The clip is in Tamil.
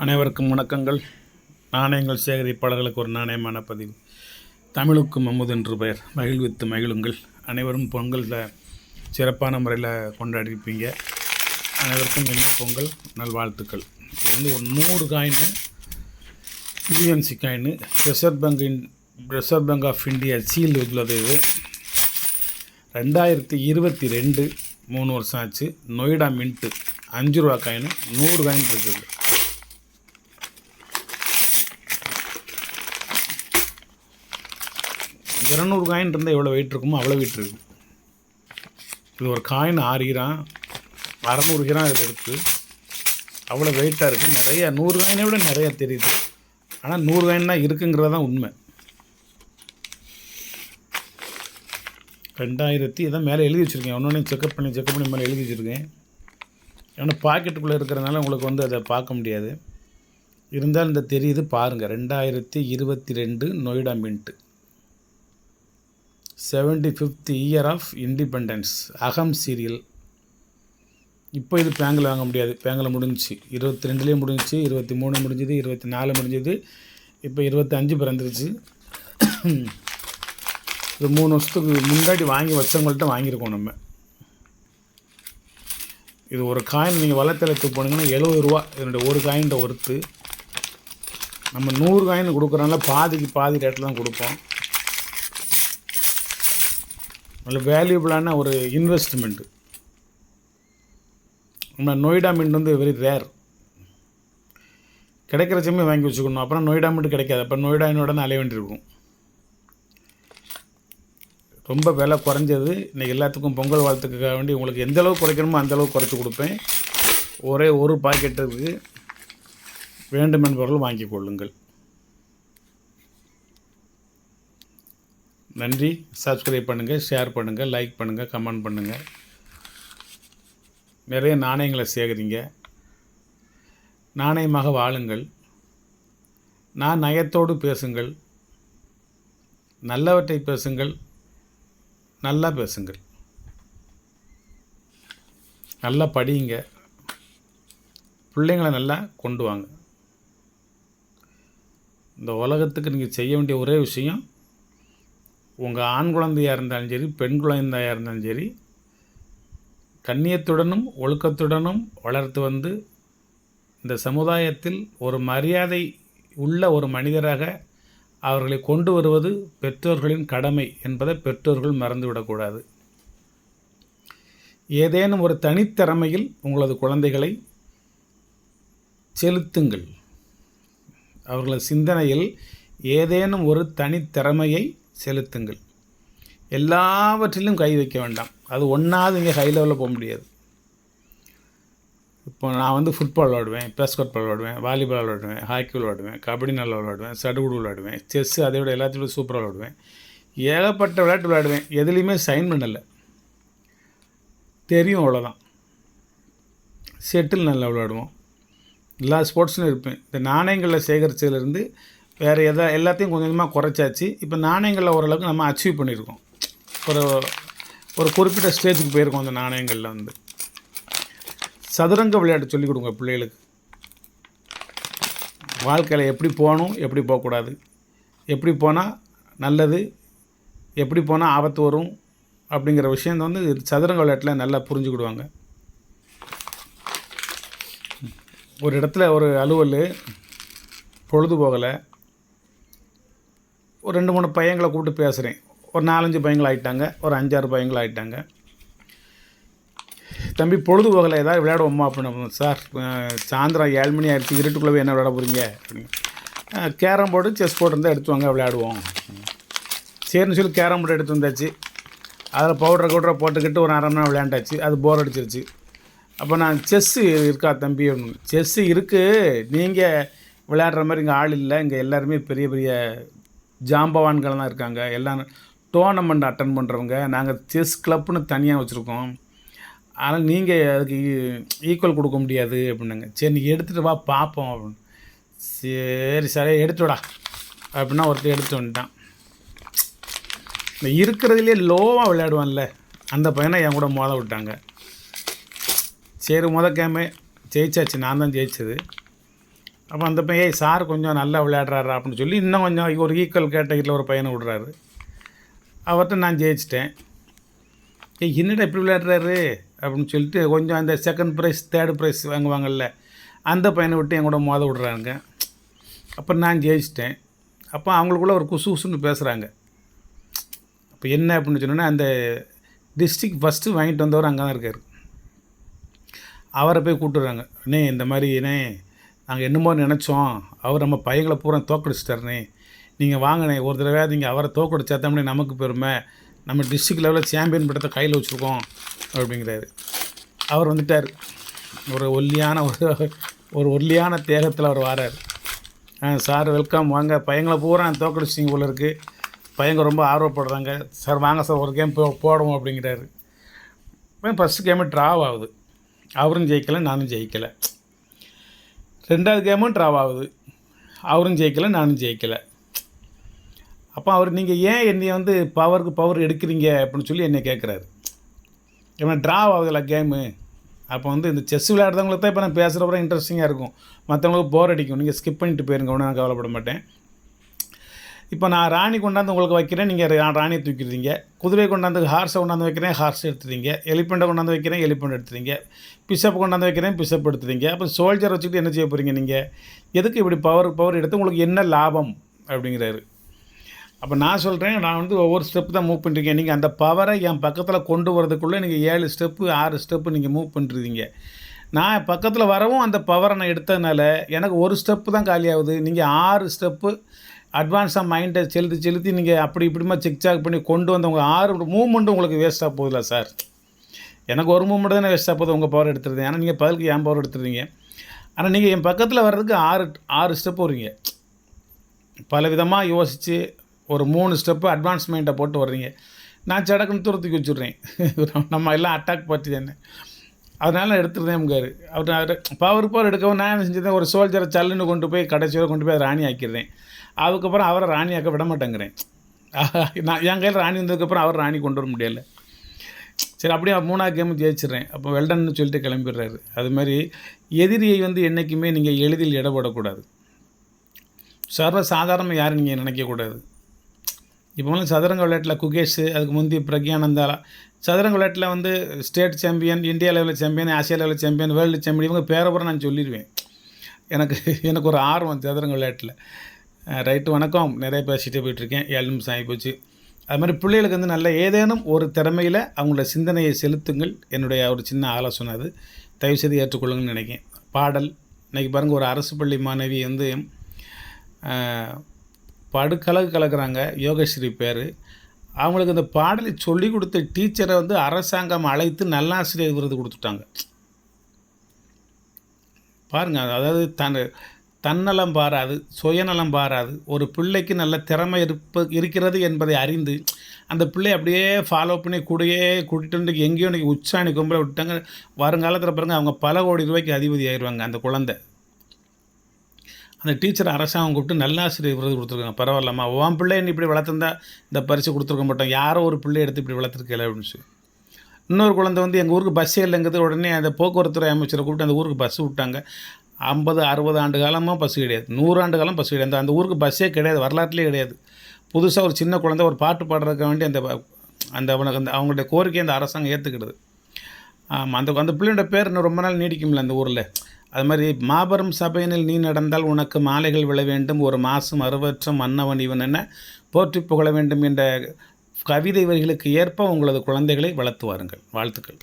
அனைவருக்கும் வணக்கங்கள். நாணயங்கள் சேகரிப்பாளர்களுக்கு ஒரு நாணயமான பதிவு. தமிழுக்கும் அமுது என்று பெயர். மகிழ்வித்து மகிழுங்கள். அனைவரும் பொங்கலில் சிறப்பான முறையில் கொண்டாடிருப்பீங்க. அனைவருக்கும் இனிய பொங்கல் நல்வாழ்த்துக்கள். இது வந்து ஒரு 100 coin, UNC coin, Reserve Bank of India seal உள்ளது. இது 2022 3 வருஷம் ஆச்சு. நொய்டா மின்ட்டு 5 ரூபா காயினு, 100 காயின் இருக்குது. $200 காயின் இருந்தால் எவ்வளோ வெயிட் இருக்குமோ அவ்வளோ வெயிட் இருக்குது. இது ஒரு காயின் 6 கிராம், 600 கிராம் இதில் இருக்குது. அவ்வளோ வெயிட்டாக இருக்குது. நிறைய 100 காயினை விட நிறையா தெரியுது. ஆனால் 100 காயின் தான் இருக்குங்கிறது தான் உண்மை. 2000 இதான் மேலே எழுதி வச்சுருக்கேன். ஒன்று செக்கப் பண்ணி மேலே எழுதி வச்சுருக்கேன். ஏன்னா பாக்கெட்டுக்குள்ளே இருக்கிறதுனால உங்களுக்கு வந்து அதை பார்க்க முடியாது. இருந்தாலும் இந்த தெரியுது பாருங்கள். 2022 Noida mint, 75th year of independence, அகம் சீரியல். இப்போ இது பேங்கில் வாங்க முடியாது. பேங்கில் முடிஞ்சிச்சு. 22 முடிஞ்சிச்சு, 23 முடிஞ்சுது, 24 முடிஞ்சுது, இப்போ 25 பிறந்துருச்சு. இது 3 வருஷத்துக்கு முன்னாடி வாங்கி வச்சவங்கள்ட்ட வாங்கியிருக்கோம் நம்ம. இது ஒரு காயின் நீங்கள் வலைத்தளத்துக்கு போனீங்கன்னா 70 ரூபா இதனுடைய ஒரு காயின்ட ஒர்த்து. நம்ம 100 காயின் கொடுக்குறனால பாதிக்கு பாதி ரேட்டில் தான் கொடுப்போம். நல்ல வேல்யூபிளான ஒரு இன்வெஸ்ட்மெண்ட்டு. நம்ம நொய்டா மின்ட் வந்து வெரி ரேர். கிடைக்கிற சமயம் வாங்கி வச்சுக்கணும். அப்புறம் நொய்டா மின்ட் கிடைக்காது. அப்போ நொய்டானோட அலைய வேண்டியிருக்கும். ரொம்ப விலை குறைஞ்சது. இன்றைக்கி எல்லாத்துக்கும் பொங்கல் வாழ்த்துக்காக வேண்டி உங்களுக்கு எந்த அளவுக்கு குறைக்கணுமோ அந்தளவுக்கு குறைச்சி கொடுப்பேன். ஒரே ஒரு பாக்கெட்டுக்கு வேண்டுமென்பவர்கள் வாங்கி கொள்ளுங்கள். நன்றி. சப்ஸ்கிரைப் பண்ணுங்கள், ஷேர் பண்ணுங்கள், லைக் பண்ணுங்கள், கமெண்ட் பண்ணுங்கள். நிறைய நாணயங்களை சேகரிங்க. நாணயமாக வாழுங்கள். நான் நயத்தோடு பேசுங்கள். நல்லவற்றை பேசுங்கள். நல்லா பேசுங்கள். நல்லா படியுங்க. பிள்ளைங்களை நல்லா கொண்டு வாங்க. இந்த உலகத்துக்கு நீங்கள் செய்ய வேண்டிய ஒரே விஷயம், உங்கள் ஆண் குழந்தையாக இருந்தாலும் சரி, பெண் குழந்தையாக இருந்தாலும் சரி, கண்ணியத்துடனும் ஒழுக்கத்துடனும் வளர்த்து வந்து இந்த சமுதாயத்தில் ஒரு மரியாதை உள்ள ஒரு மனிதராக அவர்களை கொண்டு வருவது பெற்றோர்களின் கடமை என்பதை பெற்றோர்கள் மறந்துவிடக்கூடாது. ஏதேனும் ஒரு தனித்திறமையில் உங்களது குழந்தைகளை செலுத்துங்கள். அவர்களது சிந்தனையில் ஏதேனும் ஒரு தனித்திறமையை செலுத்துங்கள். எல்லாவற்றிலும் கை வைக்க வேண்டாம். அது ஒன்றாவது இங்கே ஹை லெவலில் போக முடியாது. இப்போ நான் வந்து ஃபுட்பால் விளாடுவேன், பேஸ்கெட் பால் விளாடுவேன், வாலிபால் விளாடுவேன், ஹாக்கி விளாடுவேன், கபடி நல்லா விளாடுவேன், சடுகுடு விளாடுவேன், செஸ்ஸு அதை விட எல்லாத்தையும் சூப்பராக விளாடுவேன். ஏகப்பட்ட விளையாட்டு விளாடுவேன். எதுலேயுமே சைன் பண்ணலை. தெரியும், அவ்வளோதான். ஷட்டில் நல்லா விளாடுவோம். எல்லா ஸ்போர்ட்ஸ்லையும் இருப்பேன். இந்த நாணயங்களில் சேகரிச்சதுலேருந்து வேறு எல்லாத்தையும் கொஞ்சம் கொஞ்சமாக குறைச்சாச்சு. இப்போ நாணயங்களில் ஓரளவுக்கு நம்ம அச்சீவ் பண்ணியிருக்கோம். ஒரு குறிப்பிட்ட ஸ்டேஜுக்கு போயிருக்கோம். அந்த நாணயங்களில் வந்து சதுரங்க விளையாட்டு சொல்லிக் கொடுங்க பிள்ளைகளுக்கு. வாழ்க்கையில் எப்படி போகணும், எப்படி போகக்கூடாது, எப்படி போனால் நல்லது, எப்படி போனால் ஆபத்து வரும் அப்படிங்கிற விஷயம் வந்து சதுரங்க விளையாட்டில் நல்லா புரிஞ்சுக்கிடுவாங்க. ஒரு இடத்துல ஒரு அலுவல் பொழுது போகலை. ஒரு 2-3 பையங்களை கூப்பிட்டு பேசுகிறேன். ஒரு 4-5 பையங்கள் ஆகிட்டாங்க. ஒரு 5-6 பையங்கள் ஆகிட்டாங்க. தம்பி பொழுது போகலை, ஏதாவது விளையாடுவோம்மா அப்படின்னு. சார் சாயந்தரம் 7 மணி ஆயிடுச்சு, இருட்டுக்குள்ளே என்ன விளையாட போகிறீங்க அப்படின்னு. கேரம் போர்டு செஸ் போர்டு இருந்தால் எடுத்து வாங்க, விளையாடுவோம். சரின்னு சொல்லி கேரம் போர்டு எடுத்து வந்தாச்சு. அதில் பவுடரை போட்டுக்கிட்டு ஒரு 1/2 மணி நேரம் விளையாண்டாச்சு. அது போர் அடிச்சிருச்சு. அப்போ நான் செஸ்ஸு இருக்கா தம்பி அப்படின்னு. செஸ்ஸு இருக்குது, நீங்கள் விளையாடுற மாதிரி இங்கே ஆள் இல்லை. இங்கே எல்லாருமே பெரிய பெரிய ஜாம்பவான்கள் தான் இருக்காங்க. எல்லாம் டோர்னமெண்ட் அட்டன் பண்ணுறவங்க. நாங்கள் செஸ் கிளப்னு தனியாக வச்சுருக்கோம். ஆனால் நீங்கள் அதுக்கு ஈக்குவல் கொடுக்க முடியாது அப்படின்னாங்க. சரி நீ எடுத்துகிட்டு வா பார்ப்போம் அப்படின்னு. சரி எடுத்துவிடா அப்படின்னா ஒருத்தர் எடுத்து வந்துட்டான். இந்த இருக்கிறதுலே லோவாக விளையாடுவான்ல அந்த பையனை என் கூட மோத விட்டாங்க. சரி கேமே ஜெயிச்சாச்சு. நான் தான் ஜெயிச்சது. அப்போ அந்த பையன் ஏய் சார் கொஞ்சம் நல்லா விளையாடுறாரா அப்படின்னு சொல்லி இன்னும் கொஞ்சம் ஒரு ஈக்குவல் கேட்டகிரியில் ஒரு பையனை விடுறாரு. அவர்கிட்ட நான் ஜெயிச்சிட்டேன். ஏய் என்னடா இப்படி விளையாடுறாரு அப்படின்னு சொல்லிட்டு கொஞ்சம் அந்த செகண்ட் ப்ரைஸ் தேர்ட் ப்ரைஸ் வாங்குவாங்கள்ல அந்த பையனை விட்டு என் கூட மோத விடுறாங்க. அப்போ நான் ஜெயிச்சிட்டேன். அப்போ அவங்களுக்குள்ள ஒரு குசு குசுன்னு பேசுகிறாங்க. அப்போ என்ன அப்படின்னு சொன்னோன்னா அந்த டிஸ்ட்ரிக்ட் ஃபஸ்ட்டு வாங்கிட்டு வந்தவர் அங்கே தான் இருக்கார். அவரை போய் கூப்பிட்டுறாங்க. அண்ணே இந்த மாதிரி அண்ணே நாங்கள் என்னமோ நினச்சோம், அவர் நம்ம பையங்களை பூரா தோக்கடிச்சிட்டாருண்ணே, நீங்கள் வாங்கினே ஒரு தடவை நீங்கள் அவரை தோக்கடிச்சா தான் நமக்கு பெருமை, நம்ம டிஸ்ட்ரிக்ட் லெவலில் சாம்பியன் பட்டத்தை கையில் வச்சுருக்கோம் அப்படிங்கிறாரு. அவர் வந்துட்டார். ஒரு ஒல்லியான தேகத்தில் அவர் வரார். சார் வெல்கம் வாங்க, பையங்களை பூரா தோக்கடிச்சிங்க போல இருக்குது, பையங்க ரொம்ப ஆர்வப்படுறாங்க சார், வாங்க சார் ஒரு கேம் போடுவோம் அப்படிங்கிறாரு. ஃபஸ்ட்டு கேமு ட்ராவ் ஆகுது, அவரும் ஜெயிக்கலை நானும் ஜெயிக்கலை. ரெண்டாவது கேமும் ட்ராவ் ஆகுது, அவரும் ஜெயிக்கலை நானும் ஜெயிக்கலை. அப்போ அவர் நீங்கள் ஏன் என்னை வந்து பவருக்கு பவர் எடுக்கிறீங்க அப்படின்னு சொல்லி என்னை கேட்குறாரு. ஏன்னா ட்ராவ் ஆகுதுல்ல கேமு. அப்போ வந்து இந்த செஸ் விளையாடுறவங்களுக்கு தான் இப்போ நான் பேசுகிறப்பறம் இன்ட்ரெஸ்டிங்காக இருக்கும், மற்றவங்களுக்கு போர் அடிக்கும். நீங்கள் ஸ்கிப் பண்ணிட்டு போயிருங்க, ஒன்றும் நான் கவலைப்பட மாட்டேன். இப்போ நான் ராணி கொண்டாந்து உங்களுக்கு வைக்கிறேன், நீங்கள் ராணியை தூக்கிடுறீங்க. குதிரை கொண்டாந்து ஹார்ஸை கொண்டாந்து வைக்கிறேன், ஹார்ஸ் எடுத்துறீங்க. எலிஃபெண்ட்டை கொண்டாந்து வைக்கிறேன், எலிஃபெண்ட் எடுத்துறீங்க. பிஷப் கொண்டாந்து வைக்கிறேன், பிஷப் எடுத்துறீங்க. அப்போ சோல்ஜர் வச்சுக்கிட்டு என்ன செய்ய போகிறீங்க நீங்கள்? எதுக்கு இப்படி பவர் எடுத்து உங்களுக்கு என்ன லாபம் அப்படிங்கிறாரு. அப்போ நான் சொல்கிறேன், நான் வந்து ஒவ்வொரு ஸ்டெப்பு தான் மூவ் பண்ணிருக்கேன். நீங்கள் அந்த பவரை என் பக்கத்தில் கொண்டு வரதுக்குள்ளே நீங்கள் 7 ஸ்டெப்பு 6 ஸ்டெப்பு நீங்கள் மூவ் பண்ணிருந்தீங்க. நான் பக்கத்தில் வரவும் அந்த பவரை நான் எடுத்ததுனால எனக்கு ஒரு ஸ்டெப்பு தான் காலியாகுது. நீங்கள் 6 ஸ்டெப்பு அட்வான்ஸாக மைண்டை செலுத்தி நீங்கள் அப்படி இப்படிமா செக் பண்ணி கொண்டு வந்தவங்க 6 மூவ்மெண்ட்டு உங்களுக்கு வேஸ்ட்டாக போகுதுல சார். எனக்கு ஒரு மூவ்மெண்ட் தானே வேஸ்ட்டாக போகுது உங்கள் பவர் எடுத்துருந்தேன். ஆனால் நீங்கள் பதிலுக்கு என் பவர் எடுத்துருந்தீங்க. ஆனால் நீங்கள் என் பக்கத்தில் வர்றதுக்கு 6 ஸ்டெப்பு வருவீங்க. பல விதமாக யோசித்து ஒரு 3 ஸ்டெப்பு அட்வான்ஸ் மைண்டை போட்டு வர்றீங்க. நான் சடக்குன்னு தூரத்துக்கு வச்சுட்றேன். நம்ம எல்லாம் அட்டாக் பார்ட்டி தானே, அதனால எடுத்துருந்தேன் முகார். அவர் பவர் எடுக்கவும் நான் என்ன செஞ்சேன், ஒரு சோல்ஜரை சல்லுன்னு கொண்டு போய் கடைசியோட கொண்டு போய் அதை ராணி ஆக்கிடுறேன். அதுக்கப்புறம் அவரை ராணி ஆக்க விட மாட்டேங்கிறேன். நான் என் கையில் ராணி வந்ததுக்கப்புறம் அவர் ராணி கொண்டு வர முடியலை. சரி அப்படியே 3ஆவது கேமு ஜெயிச்சிட்றேன். அப்போ வெல்டன்னு சொல்லிட்டு கிளம்பிடுறாரு. அதுமாதிரி எதிரியை வந்து என்றைக்குமே நீங்கள் எளிதில் இடப்படக்கூடாது. சாதாரணமாக யாரும் நீங்கள் நினைக்கக்கூடாது. இப்போ சதுரங்க விளையாட்டில் குகேஷ், அதுக்கு முந்தி பிரக்யானந்தா, சதுரங்க விளையாட்டில் வந்து ஸ்டேட் சாம்பியன், இந்தியா லெவலில் சாம்பியன், ஆசியா லெவலில் சாம்பியன், வேர்ல்டு சாம்பியன், இவங்க பேரப்புறம் நான் சொல்லிடுவேன். எனக்கு ஒரு ஆர்வம் சதுரங்க விளையாட்டில். ரைட்டு வணக்கம், நிறைய பேசிகிட்டே போயிட்டுருக்கேன், 7 நிமிஷம் ஆகி போச்சு. அது மாதிரி பிள்ளைகளுக்கு வந்து நல்ல ஏதேனும் ஒரு திறமையில் அவங்களோட சிந்தனையை செலுத்துங்கள். என்னுடைய ஒரு சின்ன ஆலோசனை அது, தயவுசெய்து ஏற்றுக்கொள்ளுங்கன்னு நினைக்கிறேன். பாடல் இன்றைக்கி பாருங்கள், ஒரு அரசு பள்ளி மாணவி வந்து கலக்குறாங்க, யோகஸ்ரீ பேர். அவங்களுக்கு இந்த பாடலை சொல்லி கொடுத்த டீச்சரை வந்து அரசாங்கம் அழைத்து நல்லாசிரியர் விருது கொடுத்துட்டாங்க. பாருங்கள், அதாவது தன்னலம் பாராது, சுயநலம் பாராது, ஒரு பிள்ளைக்கு நல்ல திறமை இருக்கிறது என்பதை அறிந்து அந்த பிள்ளை அப்படியே ஃபாலோ பண்ணி கூட்டிகிட்டு எங்கேயோ இன்றைக்கி உச்சாணி கும்பலை விட்டாங்க. வருங்காலத்தில் பாருங்கள், அவங்க பல கோடி ரூபாய்க்கு அதிபதி ஆயிடுவாங்க அந்த குழந்தை. அந்த டீச்சர் அரசாங்கம் கூப்பிட்டு நல்லாசிரியர் விருது கொடுத்துருக்காங்க. பரவாயில்லம்மா, உன் பிள்ளைன்னு இப்படி வளர்த்துருந்தா இந்த பரிசு கொடுத்துருக்க மாட்டோம், யாரோ ஒரு பிள்ளை எடுத்து இப்படி வளர்த்துருக்கல அப்படின்னு சொல்லி. இன்னொரு குழந்தை வந்து எங்கள் ஊருக்கு பஸ்ஸே இல்லைங்கிறது, உடனே அந்த போக்குவரத்துறை அமைச்சரை கூப்பிட்டு அந்த ஊருக்கு பஸ்ஸு விட்டாங்க. 50-60 ஆண்டு காலமாக பஸ் கிடையாது, 100 ஆண்டு காலம் பஸ் கிடையாது. அந்த ஊருக்கு பஸ்ஸே கிடையாது, வரலாற்றுலேயே கிடையாது. புதுசாக ஒரு சின்ன குழந்தை ஒரு பாட்டு பாடுறதுக்க வேண்டி அந்த அவங்களுடைய கோரிக்கையை அந்த அரசாங்கம் ஏற்றுக்கிடுது. அந்த பிள்ளையோட பேர் இன்னும் ரொம்ப நாள் நீடிக்கும்ல அந்த ஊரில். அது மாதிரி மாபெரும் சபையினில் நீ நடந்தால் உனக்கு மாலைகள் விழ வேண்டும், ஒரு மாதம் அறுவற்ற மன்னவன் இவன் என போற்றி புகழ வேண்டும் என்ற கவிதை வரிகளுக்கு ஏற்ப உங்களது குழந்தைகளை வளர்த்து வாருங்கள். வாழ்த்துக்கள்.